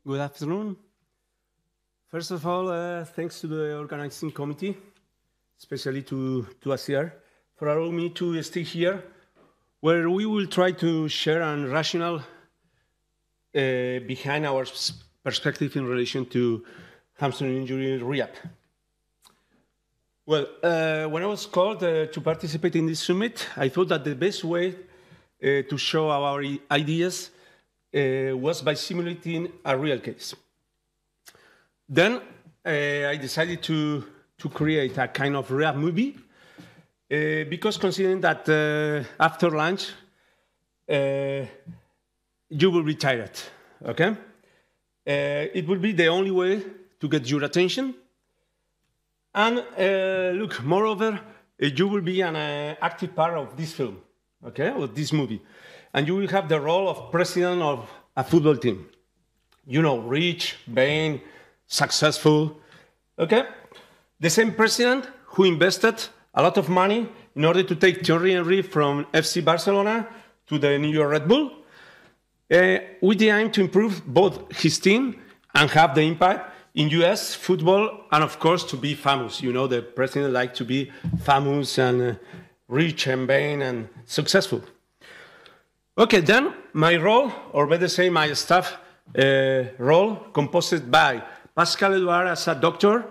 Good afternoon. First of all, thanks to the organizing committee, especially to Asier, for allowing me to stay here, where we will try to share a rationale behind our perspective in relation to hamstring injury rehab. Well, when I was called to participate in this summit, I thought that the best way to show our ideas was by simulating a real case. Then I decided to create a kind of rehab movie because considering that after lunch you will be tired, okay? It will be the only way to get your attention. And look, moreover, you will be an active part of this film, okay, of this movie. And you will have the role of president of a football team. You know, rich, vain, successful, okay? The same president who invested a lot of money in order to take Thierry Henry from FC Barcelona to the New York Red Bull, with the aim to improve both his team and have the impact in US football, and of course to be famous. You know, the president likes to be famous and rich and vain and successful. Okay, then my role, or better say my staff role, composed by Pascal Edouard as a doctor,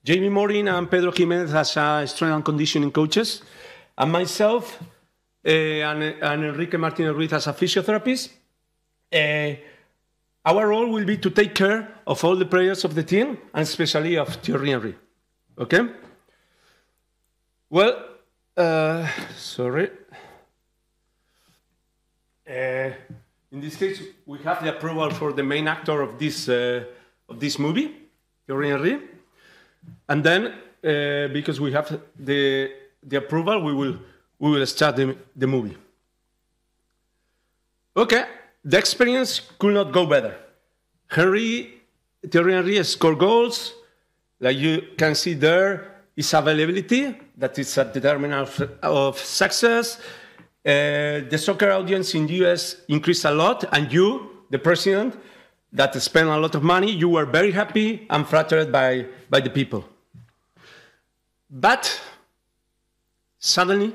Jamie Morin and Pedro Jimenez as a strength and conditioning coaches, and myself and Enrique Martinez Ruiz as a physiotherapist. Our role will be to take care of all the players of the team, and especially of Thierry Henry. Okay? Well, sorry. In this case, we have the approval for the main actor of this movie, Thierry Henry. And then, because we have the approval, we will start the movie. Okay. The experience could not go better. Thierry Henry scored goals. Like you can see there, his availability, that is a determinant of success. The soccer audience in the US increased a lot, and you, the president, that spent a lot of money, you were very happy and flattered by the people. But suddenly,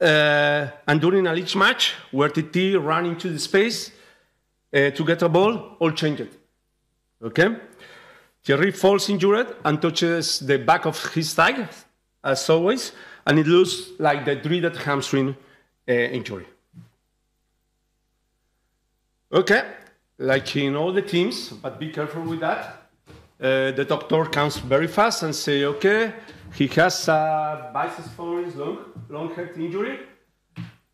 and during a league match where TT ran into the space to get a ball, all changed. Okay? Thierry falls injured and touches the back of his thigh, as always, and it looks like the dreaded hamstring injury. Okay, like in all the teams, but be careful with that. The doctor comes very fast and say, okay, he has a biceps femoris long head injury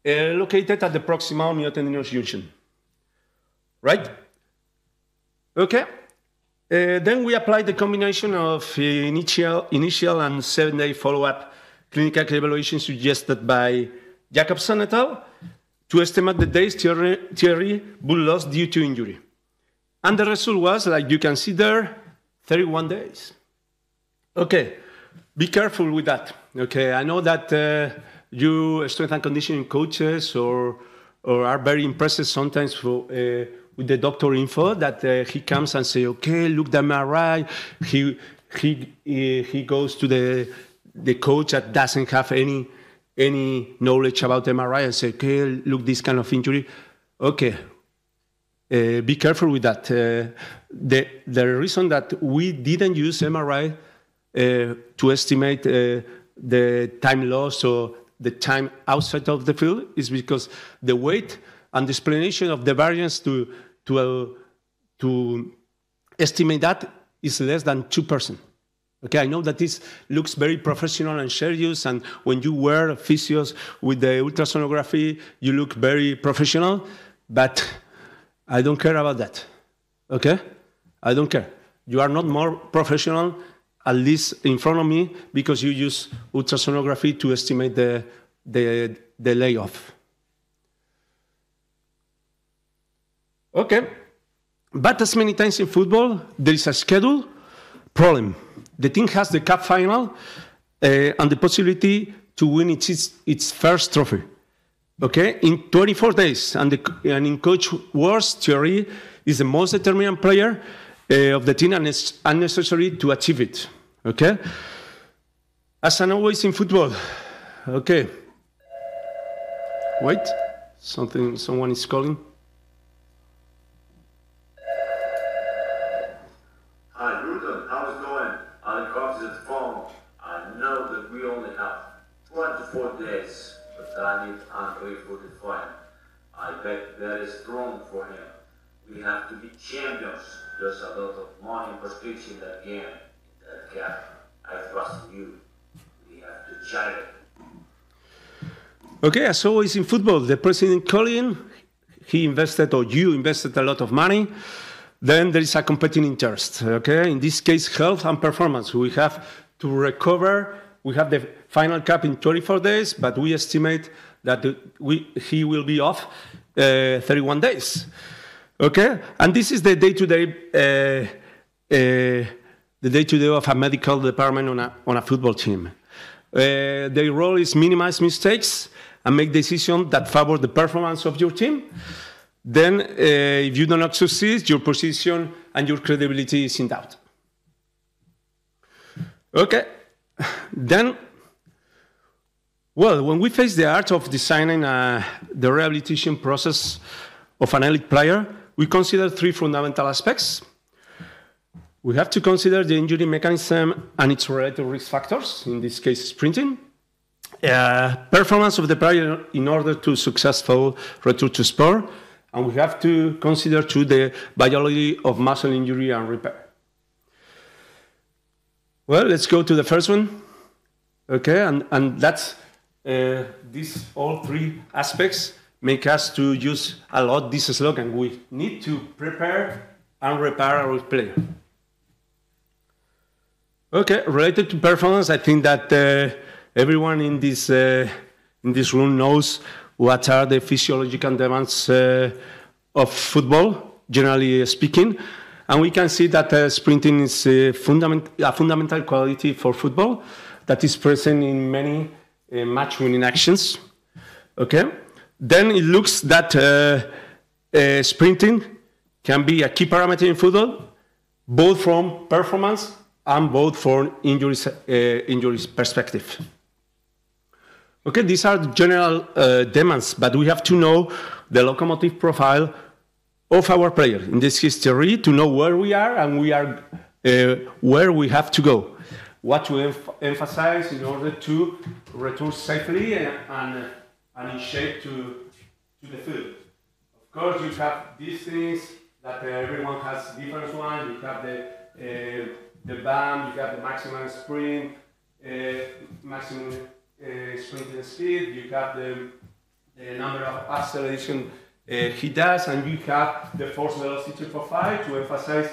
located at the proximal myotendinous junction. Right? Okay. Then we apply the combination of initial and 7-day follow-up clinical evaluation suggested by Jacobson et al. To estimate the days Thierry would lose due to injury. And the result was, like you can see there, 31 days. Okay, be careful with that. Okay, I know that you strength and conditioning coaches or are very impressed sometimes with the doctor info that he comes and say, okay, look, the MRI. He goes to the coach that doesn't have any knowledge about MRI and say, okay, look, this kind of injury. Okay, be careful with that. The reason that we didn't use MRI to estimate the time loss or the time outside of the field is because the weight and the explanation of the variance to estimate that is less than 2%. Okay, I know that this looks very professional and serious, and when you wear physios with the ultrasonography, you look very professional, but I don't care about that. Okay? I don't care. You are not more professional, at least in front of me, because you use ultrasonography to estimate the layoff. Okay. But as many times in football, there is a schedule problem. The team has the cup final and the possibility to win its first trophy. Okay, in 24 days, and in Coach Ward's theory, is the most determinant player of the team and is unnecessary to achieve it. Okay? As always in football. Okay. Wait. Someone is calling. Hi, Jurdan. How's it going? I'm confident phone. I know that we only have 24 days, but I need Andre for the final. I bet very strong for him. We have to be champions. There's a lot of money prescription in that game, in that gap. I trust in you. We have to challenge it. Okay, as always in football, the president calling, he invested, or you invested a lot of money, then there is a competing interest, okay? In this case, health and performance. We have to recover. We have the final cap in 24 days, but we estimate that he will be off 31 days, okay? And this is the day-to-day of a medical department on a football team. Their role is minimize mistakes and make decisions that favor the performance of your team. Then, if you do not succeed, your position and your credibility is in doubt. Okay, then, well, when we face the art of designing the rehabilitation process of an elite player, we consider three fundamental aspects. We have to consider the injury mechanism and its related risk factors, in this case, sprinting. Performance of the player in order to successful return to sport. And we have to consider too the biology of muscle injury and repair. Well, let's go to the first one. Okay, and that's these all three aspects make us to use a lot this slogan. We need to prepare and repair our player. Okay, related to performance, I think that everyone in this room knows what are the physiological demands of football, generally speaking. And we can see that sprinting is a fundamental quality for football that is present in many match-winning actions. Okay? Then it looks that sprinting can be a key parameter in football, both from performance and both for injuries perspective. Okay, these are the general demands, but we have to know the locomotive profile of our player in this history to know where we are and where we have to go. What to emphasize in order to return safely and in shape to the field. Of course, you have these things that everyone has different ones. You have the band, you have the maximum sprint, maximum sprinting speed, you have the number of acceleration he does, and you have the force velocity profile to emphasize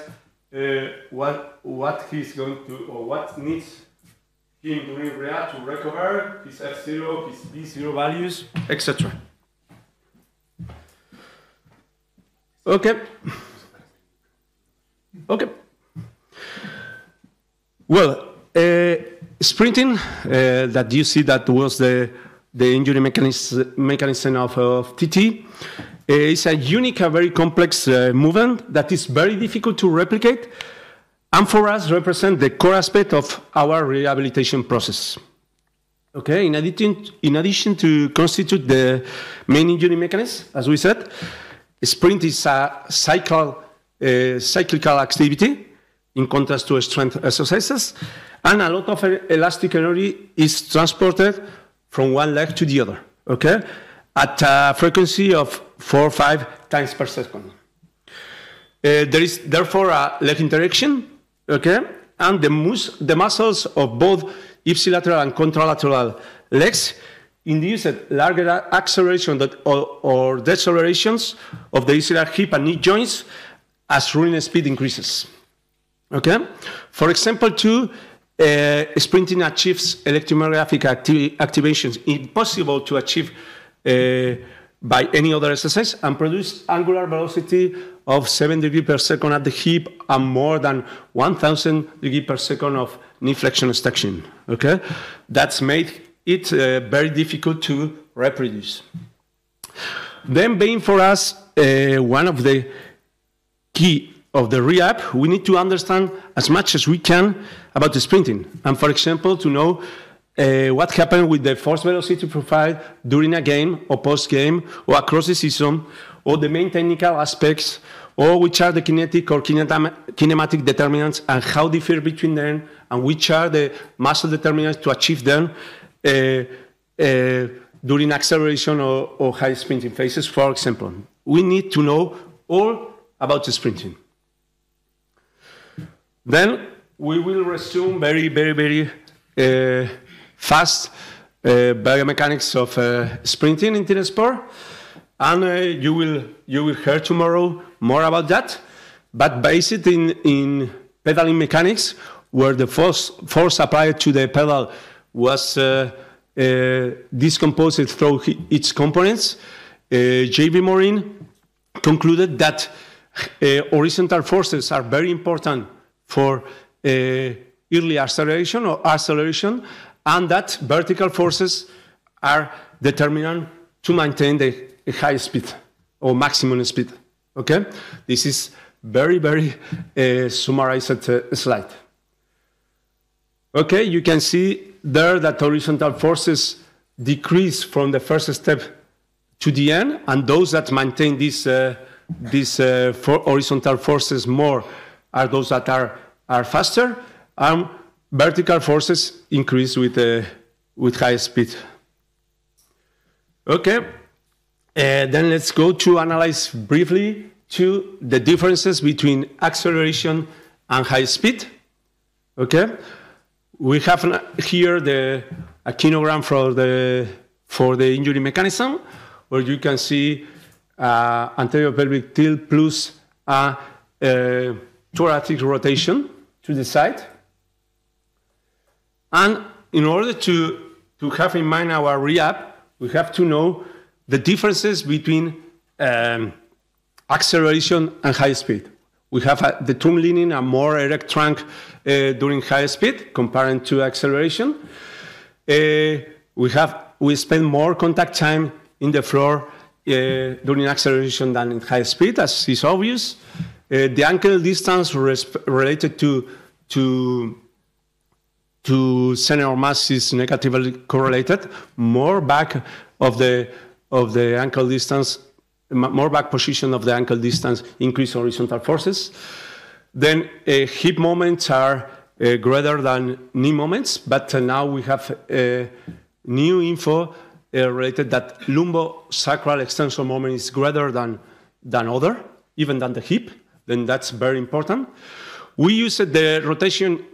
what he's going to, or what needs him during rehab to recover his F0, his B0 values, etc. Okay. Okay. Well, sprinting, that you see that was the injury mechanism of TT, is a unique and very complex movement that is very difficult to replicate, and for us represent the core aspect of our rehabilitation process. Okay, in addition to constitute the main injury mechanism, as we said, sprint is a cyclical activity in contrast to strength exercises, and a lot of elastic energy is transported from one leg to the other, okay, at a frequency of 4 or 5 times per second. There is therefore a leg interaction, okay, and the muscles of both ipsilateral and contralateral legs induce a larger acceleration or decelerations of the ischial hip and knee joints as running speed increases. Okay? For example, sprinting achieves electromyographic activations impossible to achieve by any other exercise and produce angular velocity of 7 degrees per second at the hip and more than 1,000 degrees per second of knee flexion extension. Okay? That's made it very difficult to reproduce. Then being for us one of the key of the rehab, we need to understand as much as we can about the sprinting. And for example, to know what happened with the force velocity profile during a game or post-game or across the season, or the main technical aspects, or which are the kinetic or kinematic determinants and how differ between them, and which are the muscle determinants to achieve them during acceleration or high sprinting phases, for example. We need to know all about the sprinting. Then we will resume very fast biomechanics of sprinting in team sport, and you will hear tomorrow more about that. But based in pedaling mechanics, where the force applied to the pedal was decomposed through its components, J.B. Morin concluded that horizontal forces are very important for early acceleration or acceleration, and that vertical forces are determinant to maintain the high speed or maximum speed. Okay, this is very summarized slide. Okay, you can see there that horizontal forces decrease from the first step to the end, and those that maintain these horizontal forces more are those that are faster, and vertical forces increase with high speed. Okay, then let's go to analyze briefly the differences between acceleration and high speed. Okay, we have here a kinogram for the injury mechanism, where you can see anterior pelvic tilt plus a thoracic rotation to the side. And in order to have in mind our rehab, we have to know the differences between acceleration and high speed. We have the tomb leaning, a more erect trunk during high speed compared to acceleration. We spend more contact time in the floor during acceleration than in high speed, as is obvious. The ankle distance related to center of mass is negatively correlated. More back of the ankle distance, more back position of the ankle distance increase horizontal forces. Then hip moments are greater than knee moments, but now we have new info related that lumbosacral extensor moment is greater than other, even than the hip. Then that's very important. We use the rotation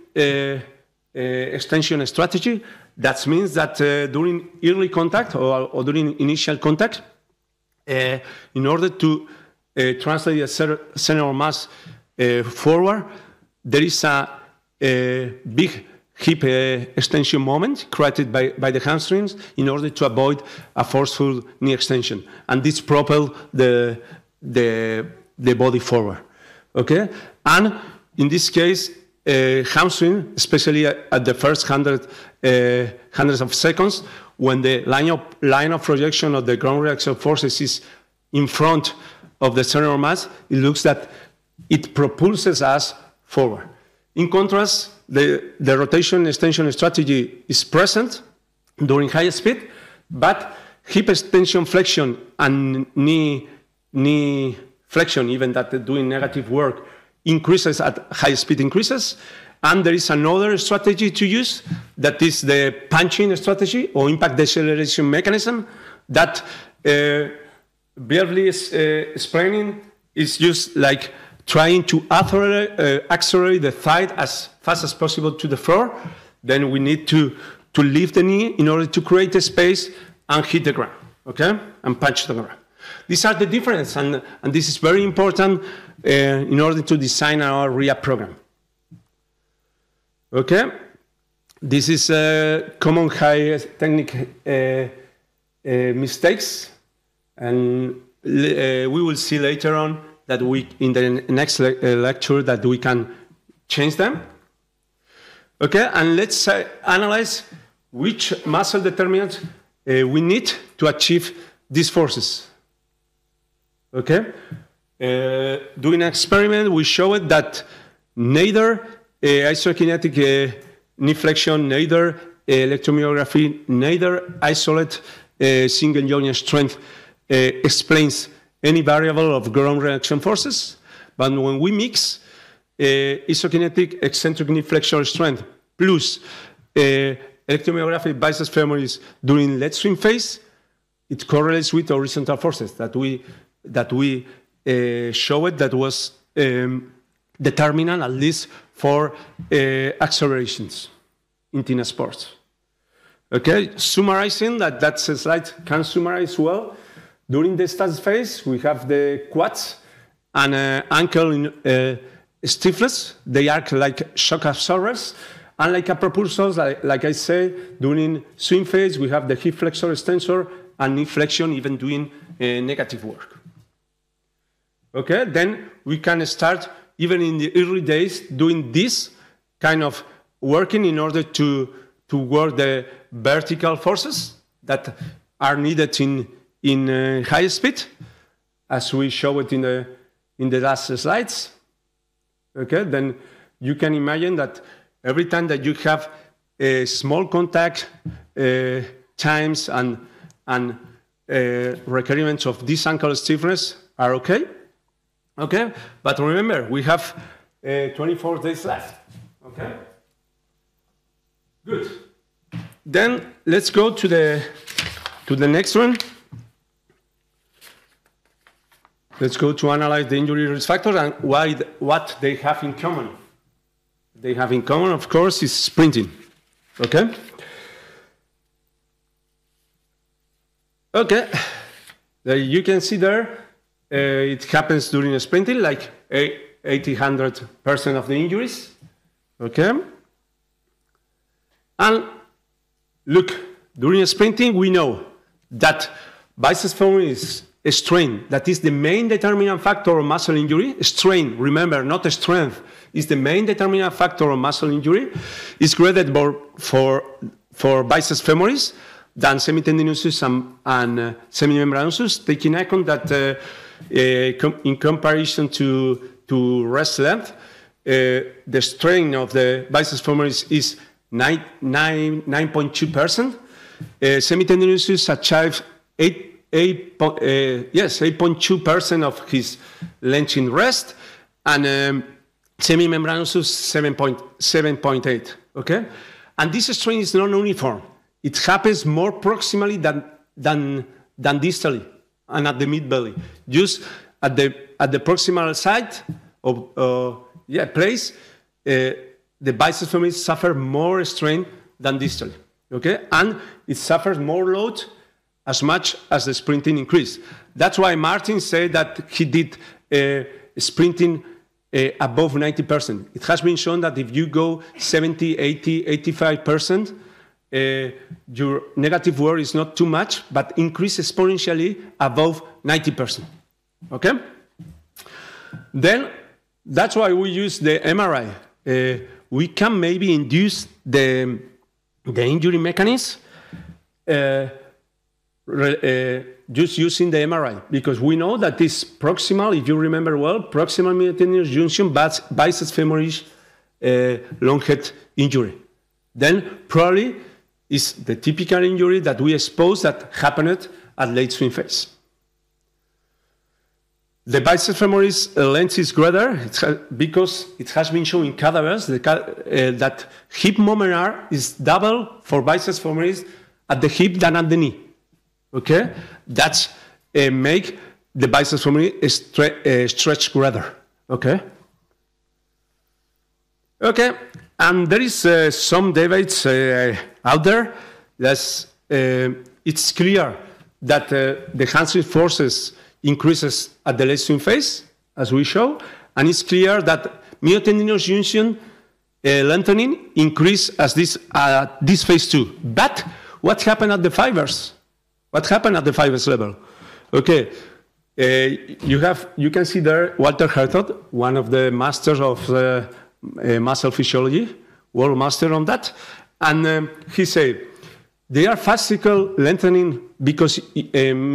extension strategy. That means that during early contact or during initial contact, in order to translate the center of mass forward, there is a big hip extension moment created by the hamstrings in order to avoid a forceful knee extension, and this propels the body forward. Okay, and in this case, hamstring, especially at the first hundreds of seconds, when the line of projection of the ground reaction forces is in front of the center of mass, it looks that it propulses us forward. In contrast, the rotation extension strategy is present during high speed, but hip extension flexion and knee flexion, even that doing negative work, increases at high speed increases. And there is another strategy to use, that is the punching strategy or impact deceleration mechanism, that barely spraining is just like trying to accelerate the thigh as fast as possible to the floor. Then we need to lift the knee in order to create a space and hit the ground, okay, and punch the ground. These are the differences, and this is very important in order to design our rehab program. Okay, this is common high technique mistakes, and we will see later on that in the next lecture that we can change them. Okay, and let's analyze which muscle determinants we need to achieve these forces. Okay, Doing an experiment, we showed that neither isokinetic knee flexion, neither electromyography, neither isolate single joint strength explains any variable of ground reaction forces. But when we mix isokinetic eccentric knee flexor strength plus electromyographic biceps femoris during leg swing phase, it correlates with horizontal forces that we showed that was determinant, at least for accelerations in team sports. Okay, summarizing, that slide can summarize well. During the stasis phase, we have the quads and ankle stiffness. They act like shock absorbers. And like a propulsors, like I say, during swing phase, we have the hip flexor extensor and knee flexion even doing negative work. Okay, then we can start, even in the early days, doing this kind of working in order to work the vertical forces that are needed in high speed, as we show it in the last slides. Okay, then you can imagine that every time that you have a small contact times and requirements of this ankle stiffness are okay. Okay, but remember, we have 24 days left. Okay, good. Then let's go to the next one. Let's go to analyze the injury risk factors and what they have in common. They have in common, of course, is sprinting. Okay. Okay. You can see there. It happens during sprinting, like 80–100% of the injuries. Okay. And look, during sprinting, we know that biceps femoris is strain. That is the main determinant factor of muscle injury. Strain, remember, not strength, is the main determinant factor of muscle injury. Is graded for biceps femoris than semitendinosus and semimembranosus, taking account that in comparison to rest length, the strain of the biceps femoris is 9.2%. Semitendinosus achieves 8.2% of his length in rest, and semimembranosus 7.8. Okay, and this strain is not uniform. It happens more proximally than distally and at the mid belly. Just at the proximal side of place, the biceps femoris suffer more strain than distally. Okay, and it suffers more load as much as the sprinting increase. That's why Martin said that he did sprinting above 90%. It has been shown that if you go 70, 80, 85%, your negative wear is not too much, but increase exponentially above 90%. Okay? Then, that's why we use the MRI. We can maybe induce the injury mechanism just using the MRI, because we know that this proximal, if you remember well, proximal medial junction biceps femoris long head injury. Then probably is the typical injury that we expose that happened at late swing phase. The biceps femoris length is greater because it has been shown in cadavers that hip moment R is double for biceps femoris at the hip than at the knee. Okay, that's make the biceps femoris stretch greater. Okay. Okay, and there is some debates out there. That's it's clear that the hamstring forces increases at the late swing phase, as we show, and it's clear that myotendinous junction lengthening increase as this phase too. But what happened at the fibers? What happened at the fibers level? Okay, you can see there Walter Hertog, one of the masters of muscle physiology, world master on that, and he said they are fascicle lengthening because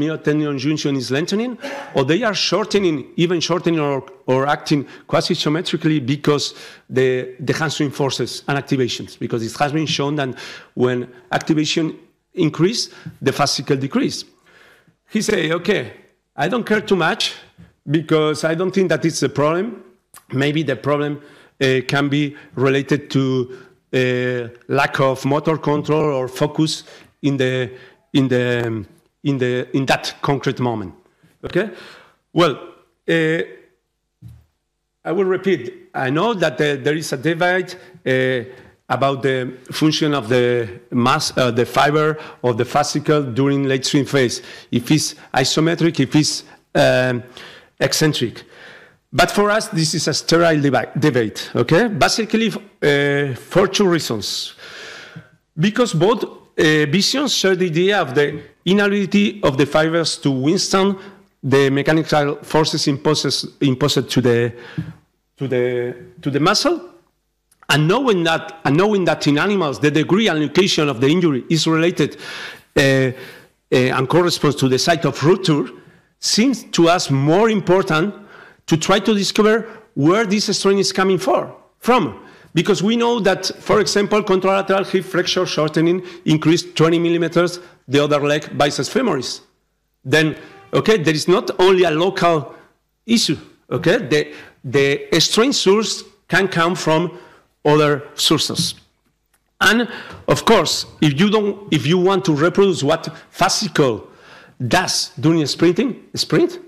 myotendon junction is lengthening, or they are shortening, even shortening or acting quasi-symmetrically because the hamstring forces and activations, because it has been shown that when activation increase, the fascicle decrease. He say, okay, I don't care too much because I don't think that it's a problem. Maybe the problem can be related to lack of motor control or focus in that concrete moment. Okay. Well, I will repeat. I know that there is a debate about the function of the mass, the fiber of the fascicle during late swing phase. If it's isometric, if it's eccentric. But for us, this is a sterile debate, okay? Basically, for two reasons. Because both visions share the idea of the inability of the fibers to withstand the mechanical forces imposed to the muscle, and knowing that in animals the degree and location of the injury is related and corresponds to the site of rupture, seems to us more important to try to discover where this strain is coming from. Because we know that, for example, contralateral hip flexor shortening increased 20 millimeters, the other leg biceps femoris. Then, okay, there is not only a local issue, okay? The strain source can come from other sources. And of course, if you want to reproduce what fascicle does during sprinting, sprint.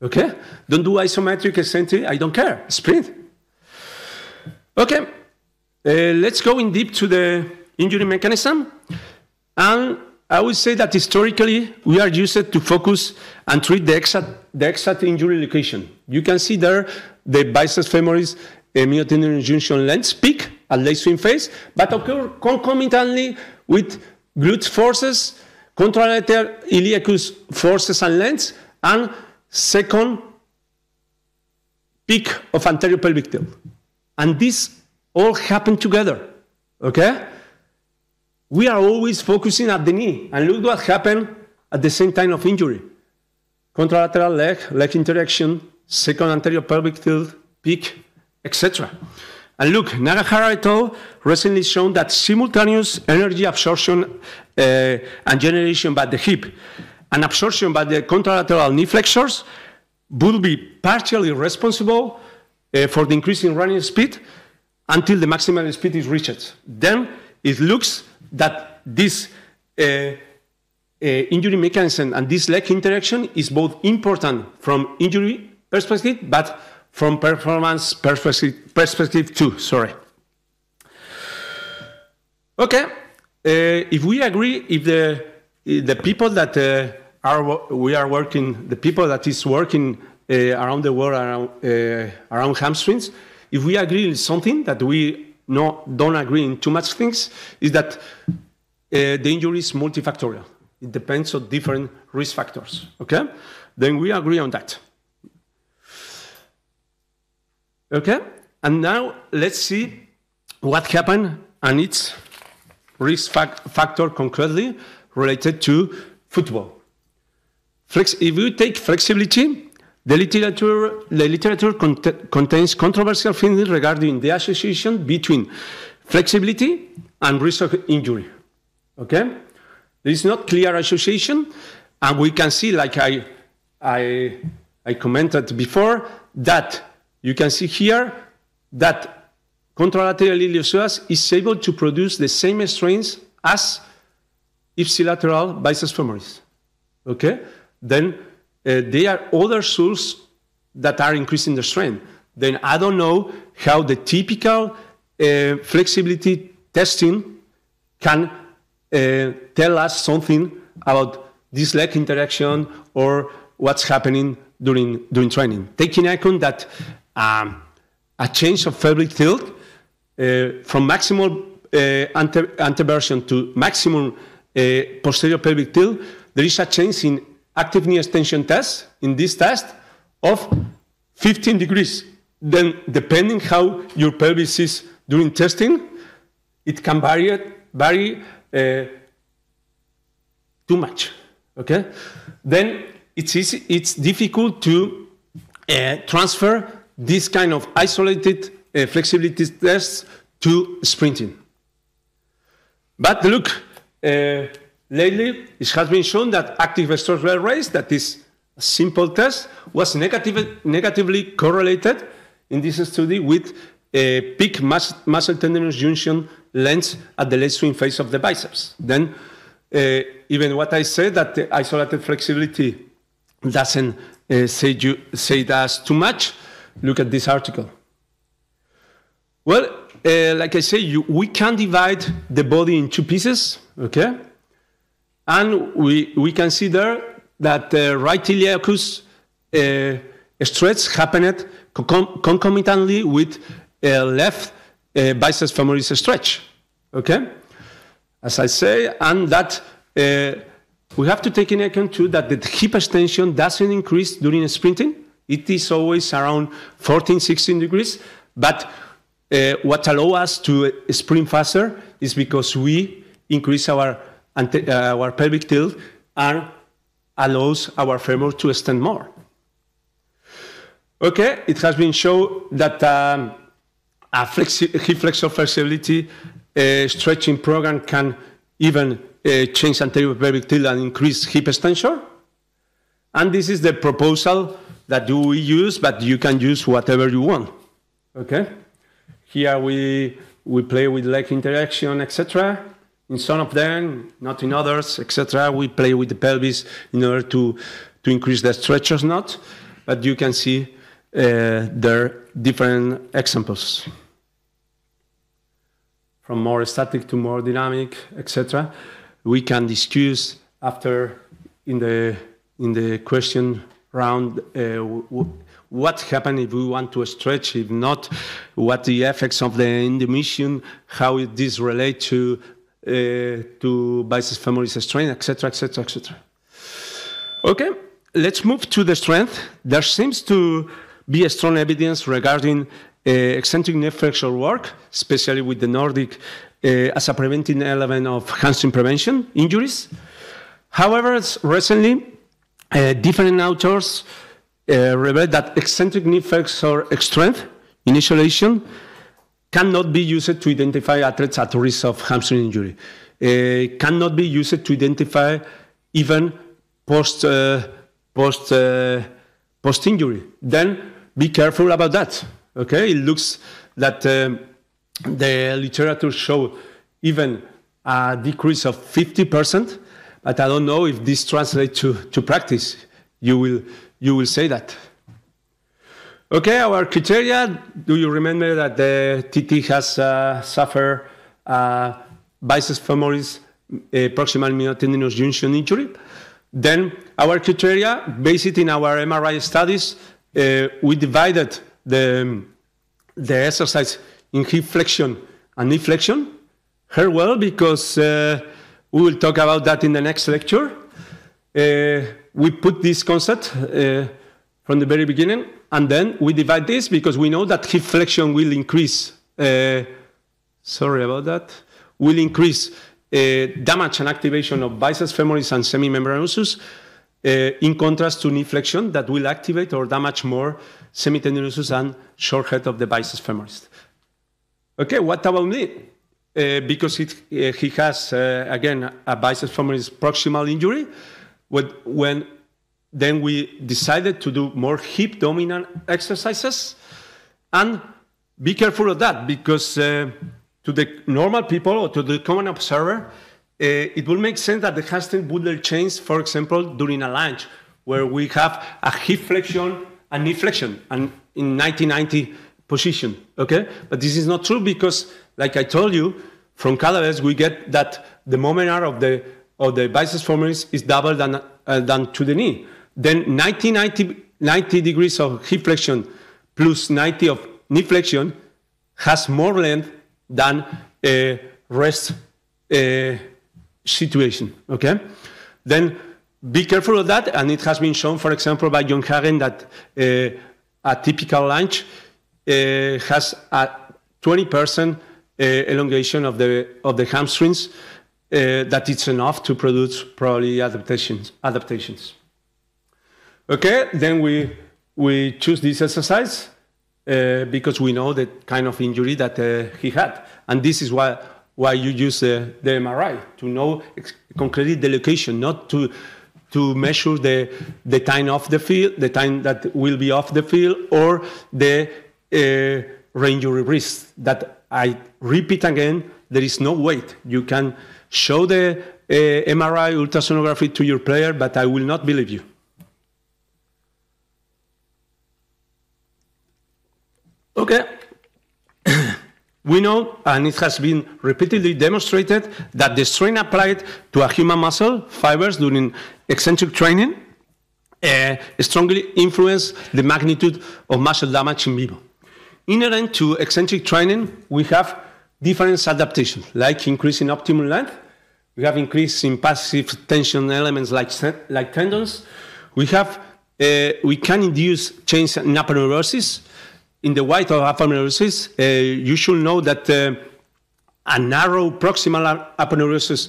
Okay? Don't do isometric, eccentric, I don't care. Sprint. Okay. Let's go in deep to the injury mechanism. And I would say that historically, we are used to focus and treat the exact injury location. You can see there the biceps femoris myotendon junction length peak at late swing phase, but occur concomitantly with glute forces, contralateral iliacus forces and lengths, and second peak of anterior pelvic tilt. And this all happen together, okay? We are always focusing at the knee, and look what happened at the same time of injury. Contralateral leg interaction, second anterior pelvic tilt, peak, etc. And look, Nagahara et al. Recently shown that simultaneous energy absorption and generation by the hip and absorption by the contralateral knee flexors will be partially responsible for the increase in running speed until the maximal speed is reached. Then it looks that this injury mechanism and this leg interaction is both important from injury perspective, but from performance perspective too, sorry. Okay, if we agree, if the people that the people that is working around the world around hamstrings, if we agree on something that we don't agree in too much things, is that the injury is multifactorial. It depends on different risk factors, okay? Then we agree on that. Okay, and now let's see what happened and its risk factor concretely related to football. If you take flexibility, the literature contains controversial findings regarding the association between flexibility and risk of injury. Okay, there is not clear association, and we can see, like I commented before, that you can see here that contralateral iliopsoas is able to produce the same strains as ipsilateral biceps femoris. Okay? Then there are other sources that are increasing the strain. Then I don't know how the typical flexibility testing can tell us something about this leg interaction or what's happening during training. Taking account that a change of pelvic tilt from maximal anteversion to maximum posterior pelvic tilt, there is a change in active knee extension test, in this test, of 15 degrees. Then, depending how your pelvis is during testing, it can vary too much, okay? Then it's difficult to transfer this kind of isolated flexibility tests to sprinting. But look, lately it has been shown that active versus well race, that is a simple test, was negatively correlated in this study with peak muscle tendinous junction length at the late swing phase of the biceps. Then even what I said, that the isolated flexibility doesn't say that's too much, look at this article. Well, like I say, we can divide the body in two pieces, okay? And we can see there that right iliacus stretch happened concomitantly with left biceps femoris stretch, okay? As I say, and that we have to take into account too that the hip extension doesn't increase during sprinting. It is always around 14, 16 degrees, but what allows us to sprint faster is because we increase our pelvic tilt and allows our femur to extend more. Okay, it has been shown that a hip flexor flexibility stretching program can even change anterior pelvic tilt and increase hip extension. And this is the proposal that we use, but you can use whatever you want. Okay, here we play with leg interaction, etc. In some of them, not in others, etc. We play with the pelvis in order to increase the stretchers knot, but you can see there are different examples. From more static to more dynamic, etc. We can discuss after in the question round what happens if we want to stretch, if not, what the effects of the intermission, how this relates to biceps femoris strain, etc., etc., etc. Okay, let's move to the strength. There seems to be a strong evidence regarding eccentric knee flexor work, especially with the Nordic as a preventing element of hamstring prevention injuries. However, recently, different authors revealed that eccentric knee flexor strength in isolation cannot be used to identify athletes at risk of hamstring injury. Cannot be used to identify even post-injury. Then be careful about that. Okay, it looks that the literature show even a decrease of 50%, but I don't know if this translates to practice. You will say that. Okay, our criteria. Do you remember that the TT has suffered biceps femoris proximal myotendinous junction injury? Then our criteria, based in our MRI studies, we divided the exercise in hip flexion and knee flexion. Here, well, because we will talk about that in the next lecture. We put this concept from the very beginning, and then we divide this because we know that hip flexion will increase. Sorry about that. Will increase damage and activation of biceps femoris and semimembranosus, in contrast to knee flexion that will activate or damage more semitendinosus and short head of the biceps femoris. Okay, what about me? Because he has, again, a biceps femoris proximal injury, then we decided to do more hip-dominant exercises. And be careful of that, because to the normal people or to the common observer, it will make sense that the hamstring would change, for example, during a lunge, where we have a hip flexion and knee flexion, and in 90-90 position, okay? But this is not true because, like I told you, from cadavers we get that the moment arm of the biceps femoris is double than to the knee. Then 90 degrees of hip flexion plus 90 of knee flexion has more length than a rest situation, okay? Then be careful of that, and it has been shown, for example, by John Hagen that a typical lunge has a 20% elongation of the hamstrings that it's enough to produce probably adaptations. Okay, then we choose this exercise because we know the kind of injury that he had. And this is why you use the MRI, to know concretely the location, not to measure the time off the field, the time that will be off the field, or the re-injury risk. That I repeat again, there is no weight. You can show the MRI ultrasonography to your player, but I will not believe you. Okay. We know, and it has been repeatedly demonstrated, that the strain applied to a human muscle fibers during eccentric training strongly influence the magnitude of muscle damage in vivo. Inherent to eccentric training, we have different adaptations, like increasing optimum length. We have increase in passive tension elements like tendons. We can induce change in aponeurosis. In the white of aponeurosis, you should know that a narrow proximal aponeurosis,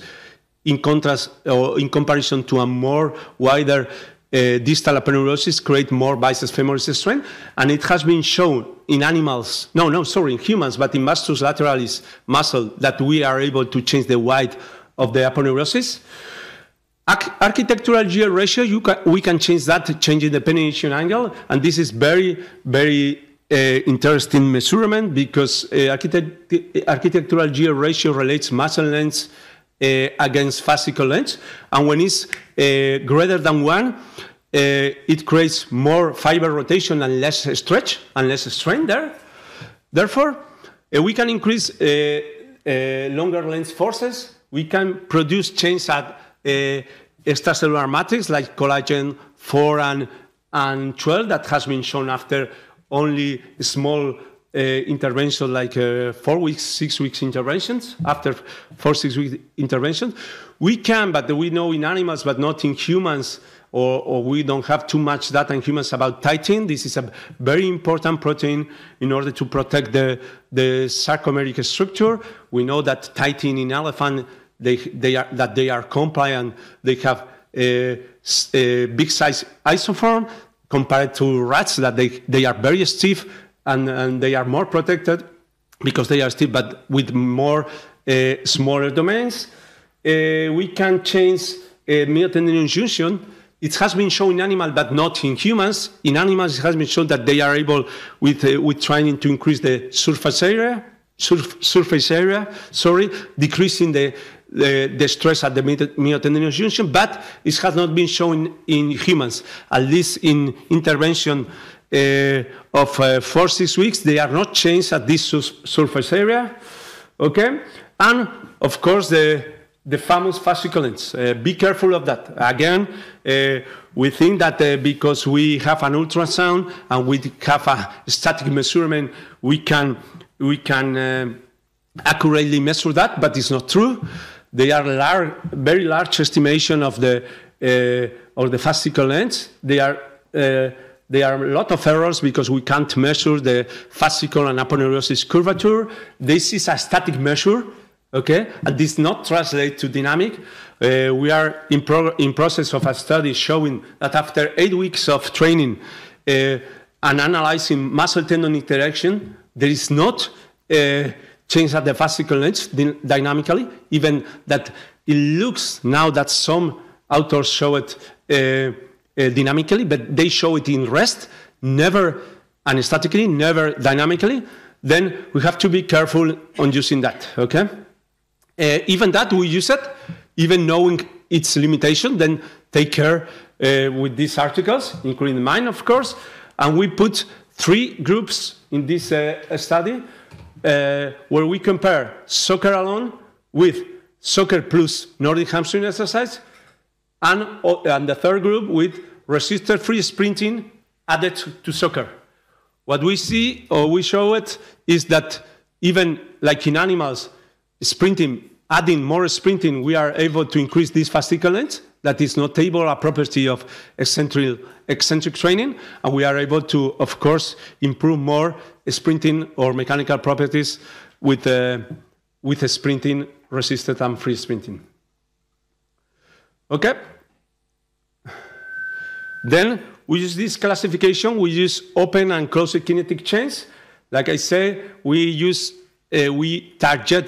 in contrast or in comparison to a more wider distal aponeurosis, create more biceps femoris strain, and it has been shown in animals, in humans, but in vastus lateralis muscle, that we are able to change the width of the aponeurosis. Architectural GL ratio, we can change that, changing the penetration angle, and this is very, very interesting measurement, because architectural GL ratio relates muscle length against fascicle length, and when it's greater than 1, it creates more fiber rotation and less stretch and less strain there. Therefore, we can increase longer length forces. We can produce change at extracellular matrix like collagen 4 and 12 that has been shown after only small intervention like 4 weeks, 6 weeks interventions, after 4-6 week interventions. We can, but we know in animals, but not in humans, or we don't have too much data in humans about titin. This is a very important protein in order to protect the sarcomeric structure. We know that titin in elephant, they are compliant, they have a big size isoform, compared to rats that they are very stiff and they are more protected because they are stiff, but with more smaller domains. We can change myotendinous junction. It has been shown in animals, but not in humans. In animals, it has been shown that they are able, with training, to increase the surface area, decreasing the stress at the myotendinous junction, but it has not been shown in humans. At least in intervention of 4-6 weeks, they are not changed at this surface area. Okay, and of course the famous fascicle length. Be careful of that. Again, we think that because we have an ultrasound and we have a static measurement, we can accurately measure that, but it's not true. They are very large estimation of the fascicle length. There are a lot of errors because we can't measure the fascicle and aponeurosis curvature. This is a static measure, okay, and this not translate to dynamic. We are in process of a study showing that after 8 weeks of training and analyzing muscle tendon interaction, there is not change at the fascicle length dynamically, even that it looks now that some authors show it dynamically, but they show it in rest, never anesthetically, never dynamically. Then we have to be careful on using that, okay? Even that, we use it, even knowing its limitation, then take care with these articles, including mine, of course, and we put 3 groups in this study, where we compare soccer alone with soccer plus Nordic hamstring exercise, and the third group with resistor-free sprinting added to soccer. What we see, or we show it, is that even like in animals, sprinting, adding more sprinting, we are able to increase this fascicle length. That is notable, a property of eccentric training, and we are able to, of course, improve more sprinting or mechanical properties with sprinting resisted and free sprinting. Okay? Then we use this classification. We use open and closed kinetic chains. Like I say, we target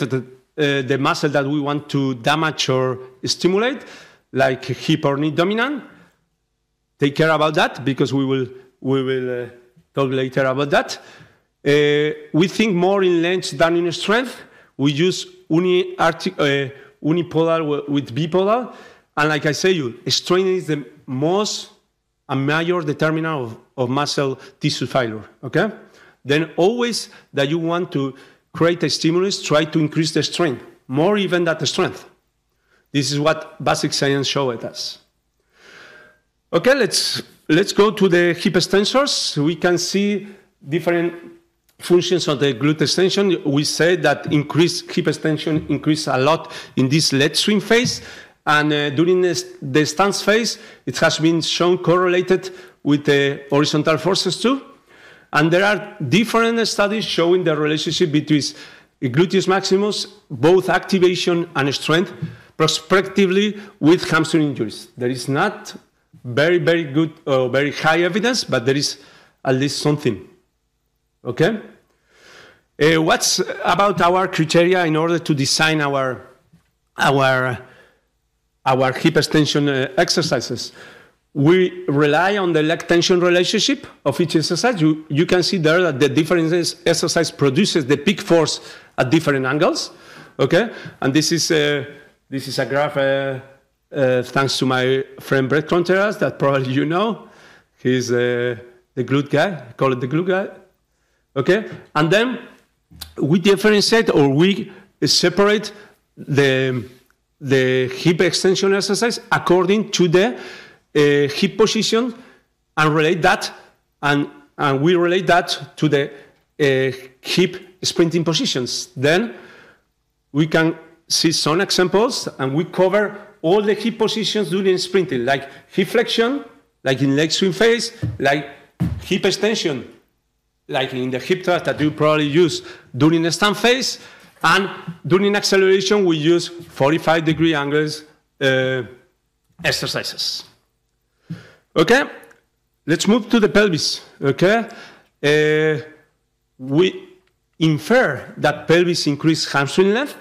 the muscle that we want to damage or stimulate, like hip or knee dominant. Take care about that because we will talk later about that. We think more in length than in strength. We use unipodal with bipodal. And like I say, strength is the most and major determinant of muscle tissue failure, okay? Then always that you want to create a stimulus, try to increase the strength, more even than the strength. This is what basic science showed us. Okay, let's go to the hip extensors. We can see different functions of the glute extension. We say that increased hip extension increase a lot in this leg swing phase, and during the stance phase, it has been shown correlated with the horizontal forces too. And there are different studies showing the relationship between gluteus maximus, both activation and strength, prospectively with hamstring injuries. There is not very, very good or very high evidence, but there is at least something. Okay? What's about our criteria in order to design our hip extension exercises? We rely on the leg tension relationship of each exercise. You can see there that the different exercise produces the peak force at different angles. Okay, and this is a graph thanks to my friend Brett Contreras that probably you know. He's the glute guy. I call it the glute guy. Okay, and then we differentiate or we separate the hip extension exercise according to the hip position and relate that, and we relate that to the hip sprinting positions. Then we can see some examples, and we cover all the hip positions during sprinting, like hip flexion, like in leg swing phase, like hip extension, like in the hip thrust that you probably use during the stand phase, and during acceleration we use 45-degree angles exercises. Okay, let's move to the pelvis. Okay, we infer that pelvis increase hamstring length.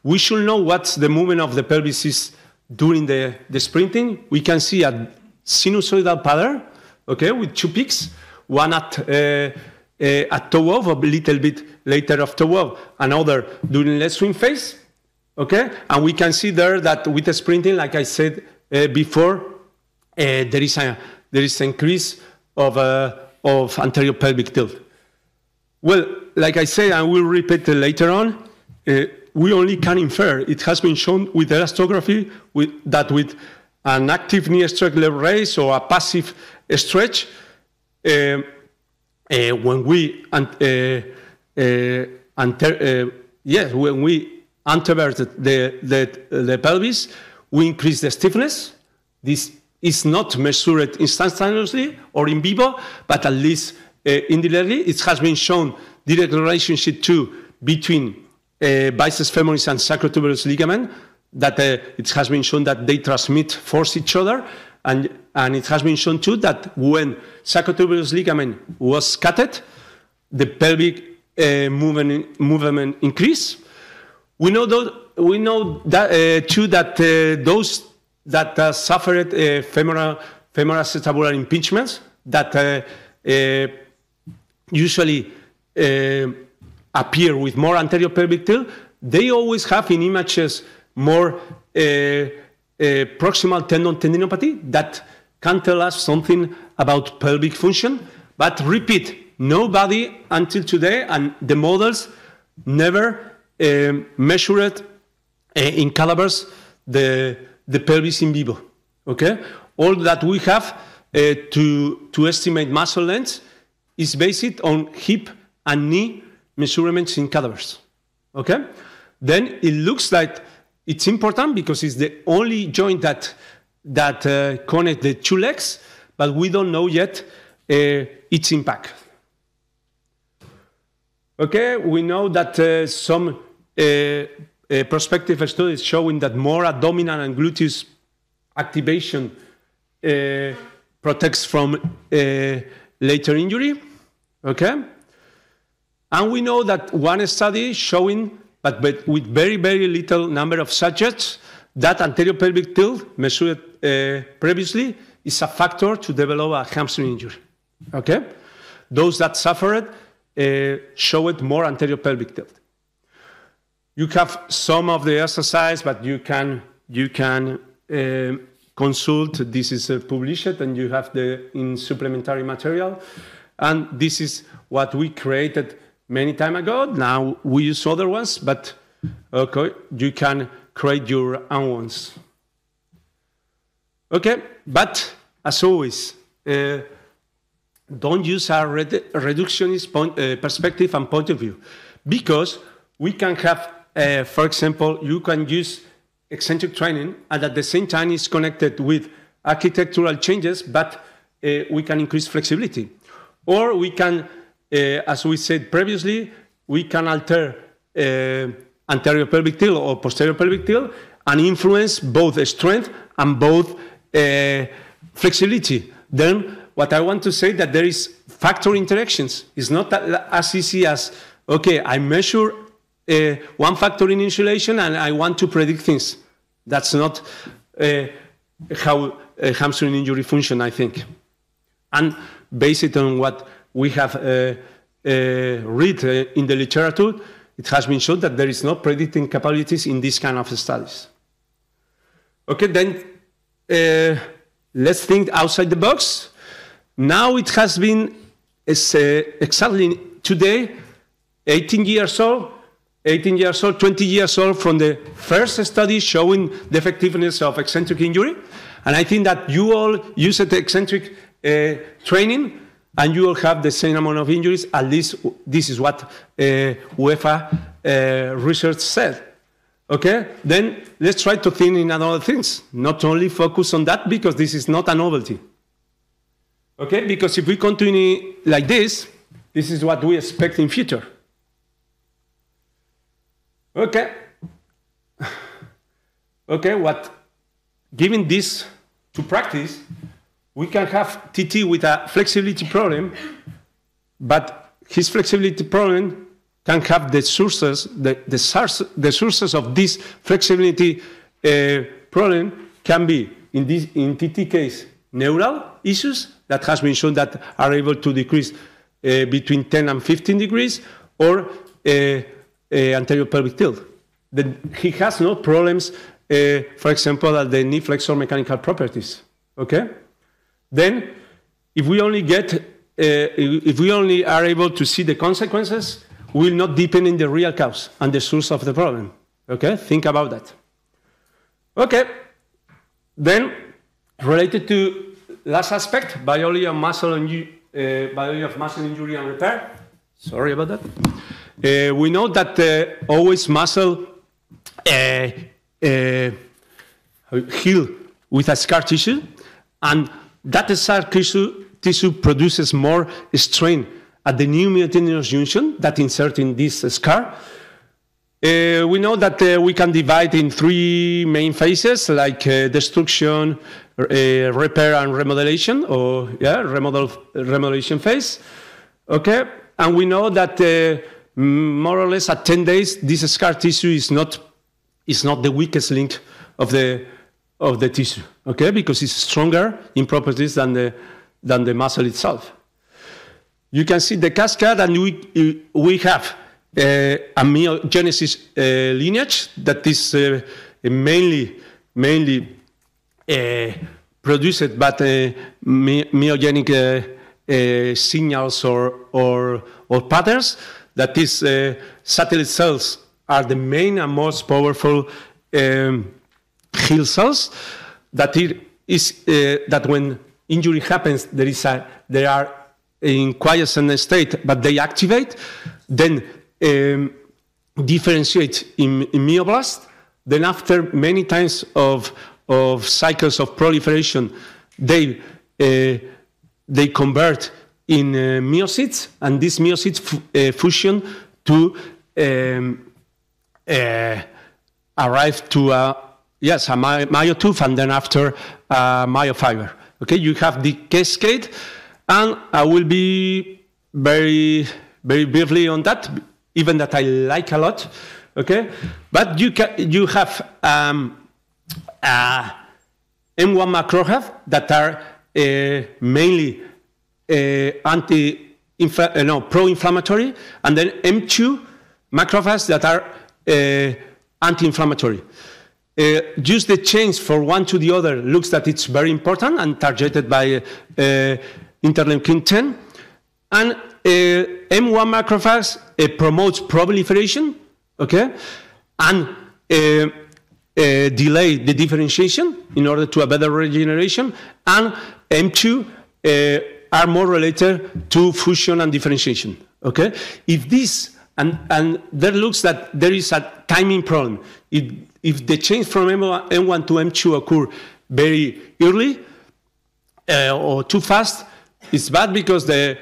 We should know what the movement of the pelvis is during the sprinting. We can see a sinusoidal pattern, okay, with two peaks, one at toe off, a little bit later of toe off, another during leg swing phase, okay, and we can see there that with the sprinting, like I said before, there is an increase of anterior pelvic tilt. Well, like I say, I will repeat it later on, we only can infer. It has been shown with elastography that with an active knee stretch leg raise or a passive stretch, when we antevert the pelvis, we increase the stiffness. This is not measured instantaneously or in vivo, but at least indirectly. It has been shown direct relationship too between biceps femoris and sacrotuberous ligament, that it has been shown that they transmit force each other, and it has been shown too that when sacrotuberous ligament was cut, the pelvic movement increase. We know that too that those that suffered femoral acetabular impingements that usually appear with more anterior pelvic tilt, they always have in images more proximal tendinopathy that can tell us something about pelvic function. But repeat, nobody until today, and the models never measured in calibers the pelvis in vivo. Okay, all that we have to estimate muscle length is based on hip and knee measurements in cadavers. Okay, then it looks like it's important because it's the only joint that connects the two legs, but we don't know yet its impact. Okay, we know that some prospective studies showing that more abdominal and gluteus activation protects from later injury. Okay? And we know that one study showing, but with very, very little number of subjects, that anterior pelvic tilt measured previously is a factor to develop a hamstring injury. Okay? Those that suffered showed more anterior pelvic tilt. You have some of the exercise, but you can consult. This is published, and you have in supplementary material. And this is what we created many time ago. Now we use other ones, but okay, you can create your own ones. Okay, but as always, don't use a reductionist perspective and point of view, because we can have, for example, you can use eccentric training, and at the same time it's connected with architectural changes, but we can increase flexibility. Or we can, as we said previously, we can alter anterior pelvic tilt or posterior pelvic tilt and influence both strength and both flexibility. Then what I want to say that there is factor interactions. It's not as easy as, okay, I measure one factor in insulation and I want to predict things. That's not how a hamstring injury functions, I think. And based on what we have read in the literature, it has been shown that there is no predicting capabilities in this kind of studies. Okay, then let's think outside the box. Now it has been exactly today, 18 years old, 20 years old from the first study showing the effectiveness of eccentric injury. And I think that you all use the eccentric training and you will have the same amount of injuries. At least this is what UEFA research said. Okay, then let's try to think in other things, not only focus on that, because this is not a novelty. Okay, because if we continue like this is what we expect in future. Okay. Okay, giving this to practice, we can have TT with a flexibility problem, but his flexibility problem can have the sources, the sources of this flexibility problem can be, in TT case, neural issues that has been shown that are able to decrease between 10 and 15 degrees, or anterior pelvic tilt. He has no problems, for example, at the knee flexor mechanical properties. Okay? Then, if we only are able to see the consequences, we will not deepen in the real cause and the source of the problem. Okay? Think about that. Okay. Then, related to last aspect, biology of muscle injury and repair. Sorry about that. We know that always muscle heal with a scar tissue, and that scar tissue produces more strain at the new myotenous junction that insert in this scar. We know that we can divide in 3 main phases, like destruction, repair, and remodelation, or remodelation phase. Okay, and we know that more or less at 10 days, this scar tissue is not the weakest link of the tissue, okay? Because it's stronger in properties than the muscle itself. You can see the cascade, and we have a myogenesis lineage that is mainly produced by myogenic signals or patterns. That is, satellite cells are the main and most powerful heal cells. That when injury happens, they are in quiescent state, but they activate, then differentiate in myoblast. Then after many times of cycles of proliferation, they convert in myocytes, and these myocytes fusion to arrive to yes, a myotooth, and then after myofiber. Okay, you have the cascade, and I will be very briefly on that, even that I like a lot. Okay, but you have M1 macrophage that are mainly pro-inflammatory, and then M2 macrophages that are anti-inflammatory. Just the change from one to the other looks that it's very important and targeted by interleukin 10. And M1 macrophage promotes proliferation, okay, and delay the differentiation in order to a better regeneration. And M2 are more related to fusion and differentiation, okay? If this, and there looks that there is a timing problem. If the change from M1 to M2 occur very early or too fast, it's bad because the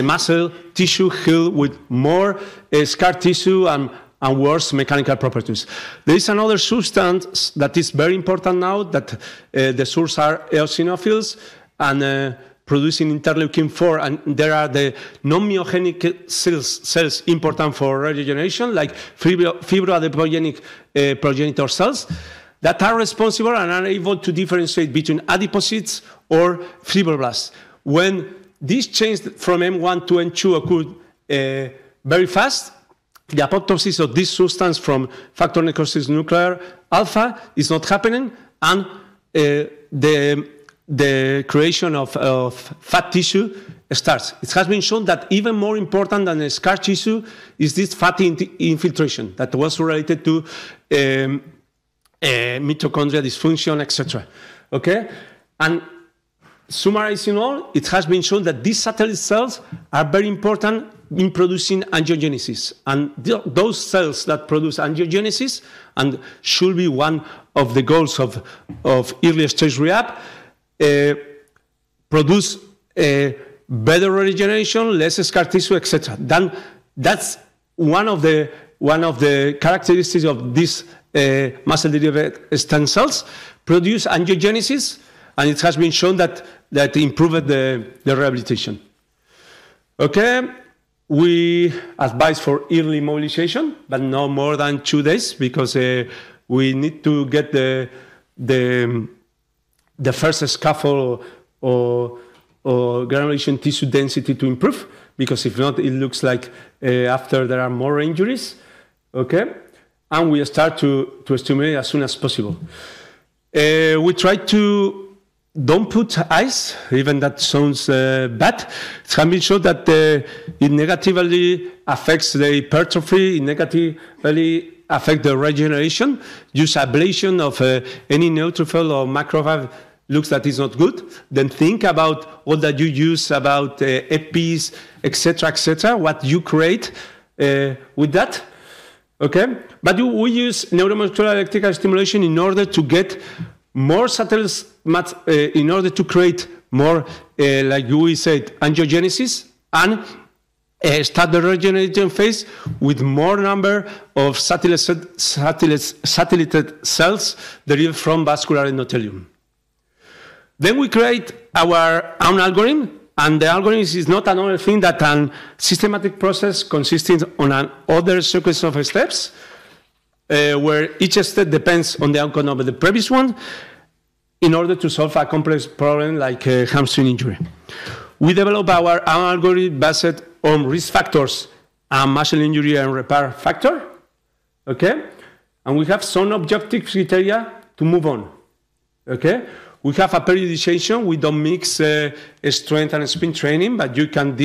muscle tissue heals with more scar tissue and worse mechanical properties. There is another substance that is very important now that the source are eosinophils and producing interleukin 4, and there are the non-myogenic cells important for regeneration, like fibroadipogenic progenitor cells, that are responsible and are able to differentiate between adipocytes or fibroblasts. When this change from M1 to M2 occurred very fast, the apoptosis of this substance from factor necrosis nuclear alpha is not happening, and the creation of fat tissue starts. It has been shown that even more important than the scar tissue is this fatty infiltration that was related to mitochondria dysfunction, etc. Okay? And summarizing all, it has been shown that these satellite cells are very important in producing angiogenesis. And those cells that produce angiogenesis, and should be one of the goals of early stage rehab, produce better regeneration, less scar tissue, etc. Then that's one of the characteristics of these muscle-derived stem cells, produce angiogenesis, and it has been shown that improved the rehabilitation. Okay, we advise for early mobilization, but no more than 2 days, because we need to get the first scaffold or granulation tissue density to improve, because if not, it looks like after there are more injuries, okay? And we start to stimulate as soon as possible. We try to don't put ice, even that sounds bad. It can be shown that it negatively affects the hypertrophy, it negatively affects the regeneration. Use ablation of any neutrophil or macrophage looks that is not good. Then think about all that you use about EPIs, etc., what you create with that. Okay, but we use neuromuscular electrical stimulation in order to get more satellites, in order to create more, like we said, angiogenesis, and start the regeneration phase with more number of satellite cells derived from vascular endothelium. Then we create our own algorithm, and the algorithm is not another thing than a systematic process consisting on an ordered sequence of steps, where each step depends on the outcome of the previous one, in order to solve a complex problem like hamstring injury. We develop our own algorithm based on risk factors and muscle injury and repair factor, okay? And we have some objective criteria to move on, okay? We have a periodization. We don't mix strength and speed training, but you can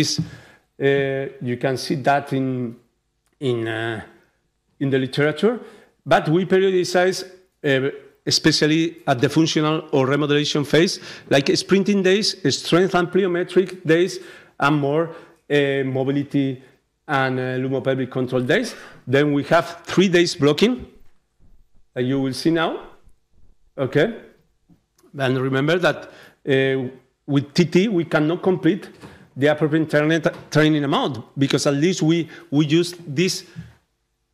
see that in the literature. But we periodize, especially at the functional or remodeling phase, like sprinting days, strength and plyometric days, and more mobility and lumopelvic control days. Then we have 3 days blocking, that you will see now, okay? And remember that with TT, we cannot complete the appropriate training amount, because at least we use these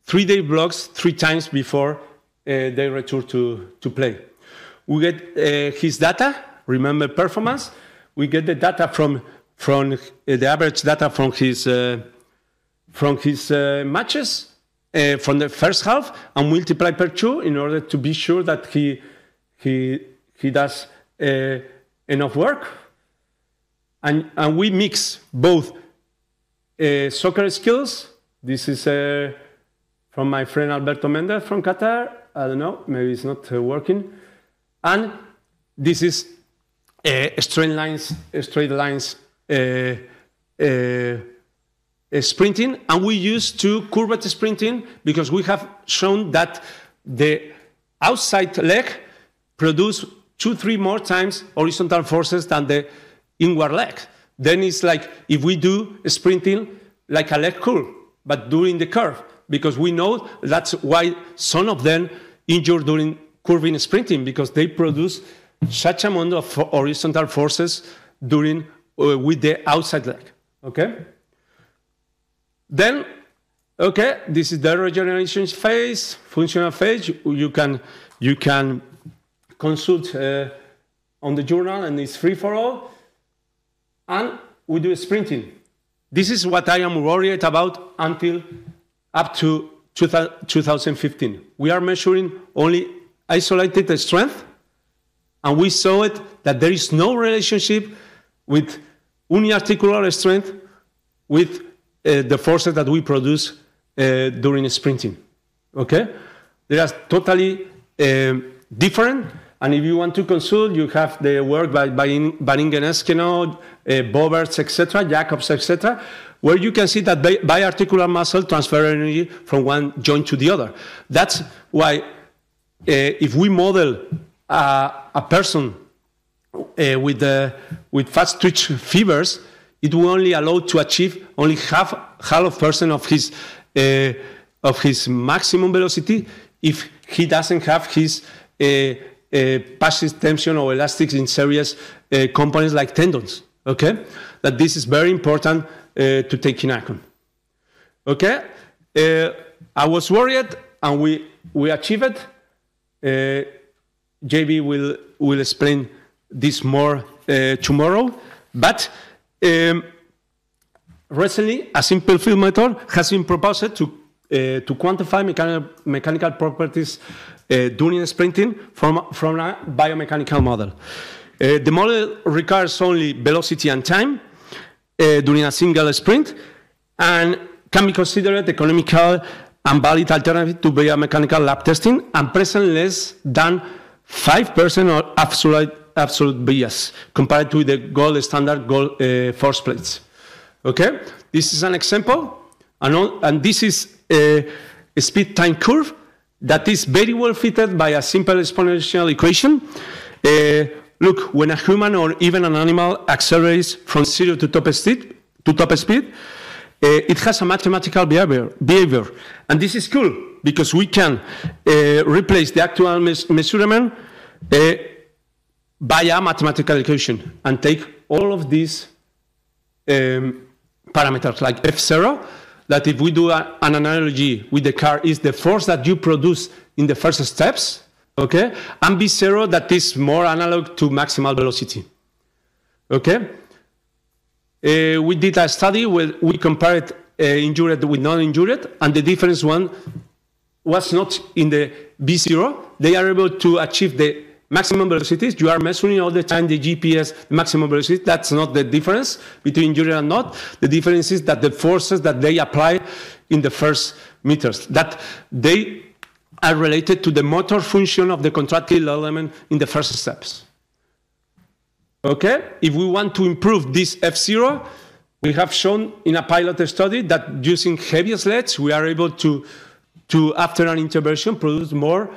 3-day blocks 3 times before they return to play. We get his data, remember performance. We get the data from the average data from his matches from the first half and multiply per 2 in order to be sure that he does enough work. And we mix both soccer skills. This is from my friend Alberto Mendez from Qatar. I don't know, maybe it's not working. And this is straight lines sprinting. And we use curved sprinting because we have shown that the outside leg produces 2-3 more times horizontal forces than the inward leg. Then it's like if we do sprinting like a leg curve, but during the curve, because we know that's why some of them injure during curving sprinting, because they produce such amount of horizontal forces during with the outside leg. Okay. Then, okay, this is the regeneration phase, functional phase. You can consult on the journal, and it's free for all. And we do sprinting. This is what I am worried about until up to 2015. We are measuring only isolated strength, and we saw it that there is no relationship with uniarticular strength with the forces that we produce during sprinting. Okay? They are totally different. And if you want to consult, you have the work by Baringen-Eskeno, Boberts, etc., Jacobs, etc., where you can see that biarticular muscle transfer energy from one joint to the other. That's why if we model a person with fast twitch fibers, it will only allow to achieve only half of percent of his maximum velocity if he doesn't have his passive tension or elastics in serious components like tendons. Okay, that this is very important to take in account. Okay, I was worried, and we achieved it. JB will explain this more tomorrow, but recently a simple field method has been proposed to quantify mechanical properties during sprinting from a biomechanical model. The model requires only velocity and time during a single sprint, and can be considered economical and valid alternative to biomechanical lab testing, and present less than 5% of absolute bias compared to the gold standard force plates. Okay, this is an example, and this is a speed time curve that is very well fitted by a simple exponential equation. Look, when a human or even an animal accelerates from 0 to top speed, it has a mathematical behavior. And this is cool, because we can replace the actual measurement by a mathematical equation and take all of these parameters, like F0, that if we do an analogy with the car, is the force that you produce in the first steps, okay? And B0, that is more analog to maximal velocity, okay? We did a study where we compared injured with non-injured, and the difference one was not in the B0. They are able to achieve the maximum velocities. You are measuring all the time the GPS maximum velocity. That's not the difference between injured and not. The difference is that the forces that they apply in the first meters, that they are related to the motor function of the contractile element in the first steps. Okay, if we want to improve this F0, we have shown in a pilot study that using heavy sleds, we are able to after an intervention, produce more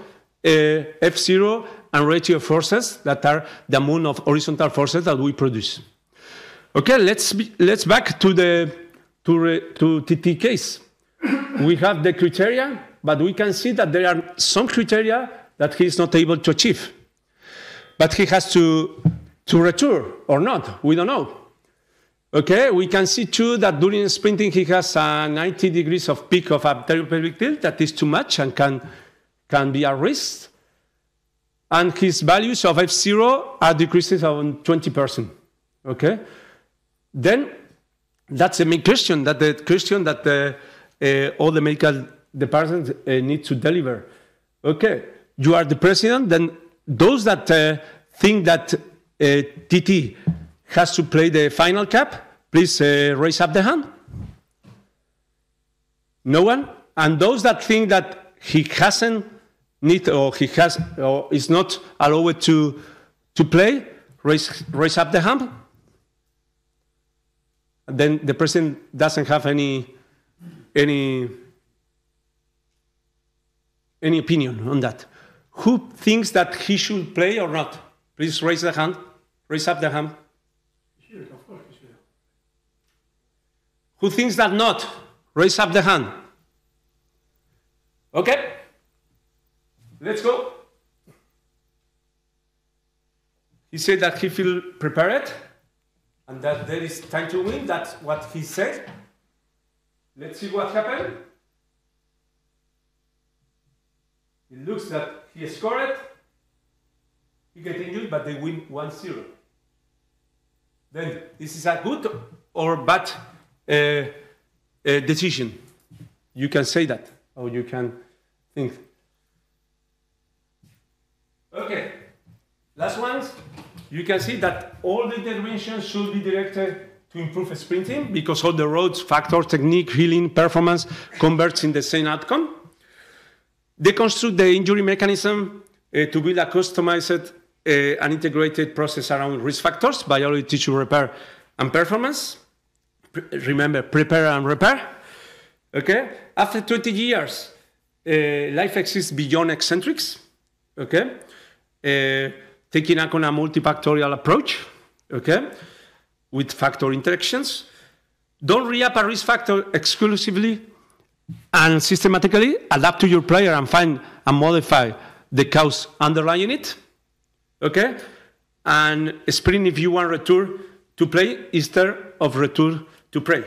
F0 and ratio forces that are the amount of horizontal forces that we produce. Okay, let's back to the TT case. We have the criteria, but we can see that there are some criteria that he is not able to achieve. But he has to return or not, we don't know. Okay, we can see too that during sprinting he has 90 degrees of peak of anterior pelvic tilt. That is too much and can be at risk, and his values of F0 are decreased on 20%. Okay? Then that's the main question, that all the medical departments need to deliver. Okay, you are the president, then those that think that TT has to play the final cap, please raise up the hand. No one? And those that think that he hasn't need or he has or is not allowed to play, raise up the hand. And then the president doesn't have any opinion on that. Who thinks that he should play or not? Please raise the hand. Raise up the hand. Sure, of course, sure. Who thinks that not? Raise up the hand. Okay. Let's go. He said that he feels prepared and that there is time to win. That's what he said. Let's see what happened. It looks that he scored. He gets injured, but they win 1-0. Then this is a good or bad decision. You can say that, or you can think. Okay, last ones. You can see that all the interventions should be directed to improve sprinting because all the roads, factor, technique, healing, performance converts in the same outcome. Deconstruct the injury mechanism to build a customized and integrated process around risk factors, biology, tissue repair, and performance. Remember, prepare and repair. Okay. After 20 years, life exists beyond eccentrics. Okay. Taking on a multifactorial approach. Okay. With factor interactions. Don't re-up a risk factor exclusively and systematically. Adapt to your player and find and modify the cause underlying it. Okay? And sprint if you want return to play instead of return to pray.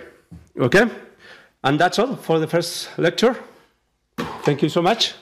Okay? And that's all for the first lecture. Thank you so much.